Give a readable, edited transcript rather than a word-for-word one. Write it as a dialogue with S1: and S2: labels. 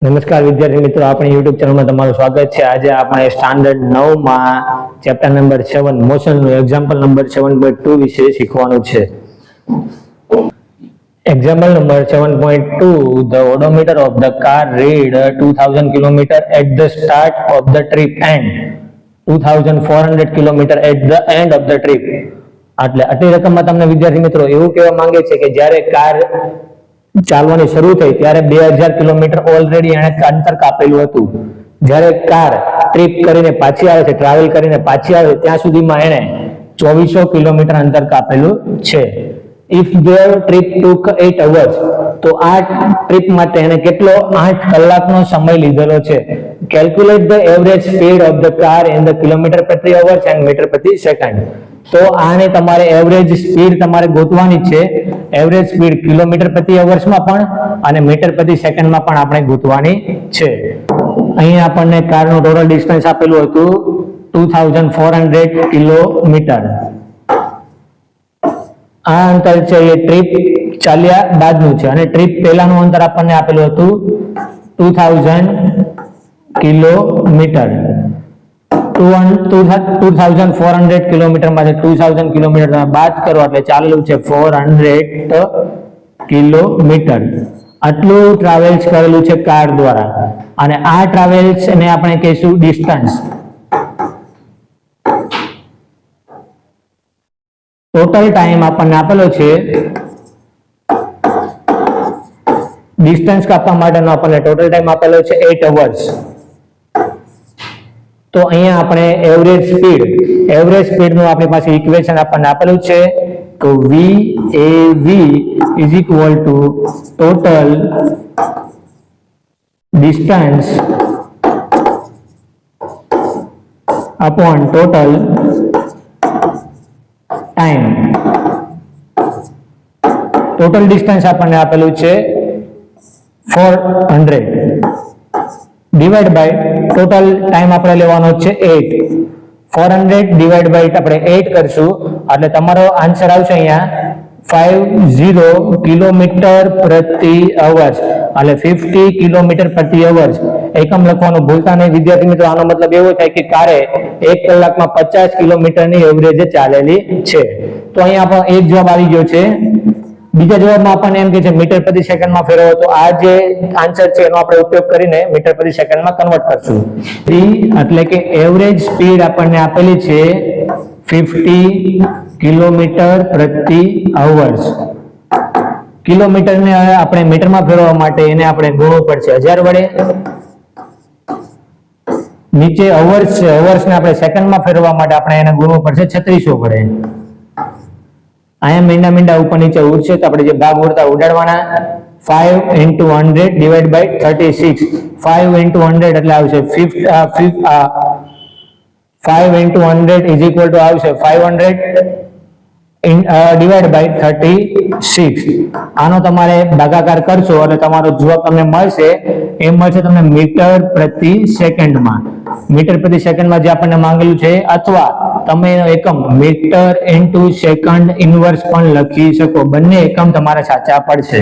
S1: નમસ્કાર વિદ્યાર્થી મિત્રો, આપણી યુટ્યુબ ચેનલમાં તમારું સ્વાગત છે। આજે આપણે સ્ટાન્ડર્ડ 9 માં ચેપ્ટર નંબર 7 મોશનનું એક્ઝામ્પલ નંબર 7.2 વિશે શીખવાનું છે। Example number 7.2 The odometer of the car read 2000 km at the start of the trip and 2400 km at the end of the trip। એટલે આટલી રકમમાં તમને વિદ્યાર્થી મિત્રો એવું કહેવા માંગે છે કે જ્યારે કાર ચાલવાની શરૂ થઈ ત્યારે 2000 કિલોમીટર ઓલરેડી એને અંતર કાપેલું હતું। જ્યારે કાર ટ્રીપ કરીને પાછી આવે છે, ટ્રાવેલ કરીને પાછી આવે ત્યાં સુધીમાં એને 2400 કિલોમીટર અંતર કાપેલું છે। If their trip took 8 hours, તો આ ટ્રીપ માટે એને કેટલો 8 કલાકનો સમય લીધેલો છે। Calculate the average speed of the car in the kilometre પ્રતિ અવર્સ એન્ડ મીટર પ્રતિ સેકન્ડ। તો આને તમારે એવરેજ સ્પીડ તમારે ગોતવાની છે। એવરેજ સ્પીડ કિલોમીટર પ્રતિ અવર્સમાં પણ અને મીટર પ્રતિ સેકન્ડમાં પણ આપણે ગોતવાની છે। અહીં આપણને કારનું ટોટલ ડિસ્ટન્સ આપેલું હતું 2400 કિલોમીટર। આ અંતર છે એ ટ્રીપ ચાલ્યા બાદનું છે અને ટ્રીપ પહેલાનું અંતર આપણને આપેલું હતું 2000 કિલોમીટર। 2400 કિલોમીટર માંથી 2000 કિલોમીટર તમે બાદ કરો એટલે ચાલેલું છે 400 કિલોમીટર। આટલું ટ્રાવેલ્સ કરેલું છે કાર દ્વારા અને આ ટ્રાવેલ્સ ને આપણે કહીશું ડિસ્ટન્સ। ટોટલ ટાઈમ આપણને આપેલો છે, ડિસ્ટન્સ કાપવા માટેનો આપણને ટોટલ ટાઈમ આપેલો છે 8 અવર્સ। તો અહીંયા આપણે એવરેજ સ્પીડ નું આપણી પાસે ઇક્વેશન આપણને આપેલું છે તો VAV is equal to total distance upon total time। Total distance આપણને આપેલું છે 400 ડિવાઈડ બાય ટોટલ ટાઈમ આપણે લેવાનો છે 8। 400 ડિવાઈડ બાય આપણે 8 કરશું એટલે તમારો આન્સર આવશે અહીંયા 50 કિલોમીટર પ્રતિ અવર્સ એટલે 50 કિલોમીટર પ્રતિ અવર્સ। એકમ લખવાનું ભૂલતા નહીં વિદ્યાર્થી મિત્રો। આનો મતલબ એવો થાય કે કારે 1 કલાકમાં 50 કિલોમીટરની એવરેજ ચાલેલી છે। તો અહીંયા આપણો એક જવાબ આવી ગયો છે। બીજા જવાબમાં આપણને એમ કે છે મીટર પ્રતિ સેકન્ડમાં ફેરવો, તો આ જે આન્સર છે એનો આપણે ઉપયોગ કરીને મીટર પ્રતિ સેકન્ડમાં કન્વર્ટ કરશું। એટલે કે એવરેજ સ્પીડ આપણને આપેલી છે 50 કિલોમીટર પ્રતિ અવર્સ। કિલોમીટરને આપણે મીટરમાં ફેરવવા માટે એને આપણે ગુણવું પડશે 1000 વડે। નીચે અવર્સ છે, અવર્સને આપણે સેકન્ડમાં ફેરવવા માટે આપણે એને ગુણવું પડશે 3600 વડે। અહીંયા મીંડા ઉપર નીચે ઉડશે તો આપણે જે ભાગ ઉડતા ઉડાડવાના। 5 into 100 divided by 36। 5 into 100 એટલે આવશે 5 into 100 is equal to આવશે 500 divided by 36। આનો તમારે ભાગાકાર કરશો એટલે તમારો જવાબ તમને મળશે, એ મળશે તમને મીટર પ્રતિ સેકન્ડમાં। મીટર પ્રતિ સેકન્ડમાં જે આપણને માંગેલું છે, અથવા તમે એનો એકમ મીટર ઇન્ટુ સેકન્ડ ઇનવર્સ પણ લખી શકો। બંને એકમ તમારા સાચા પડશે।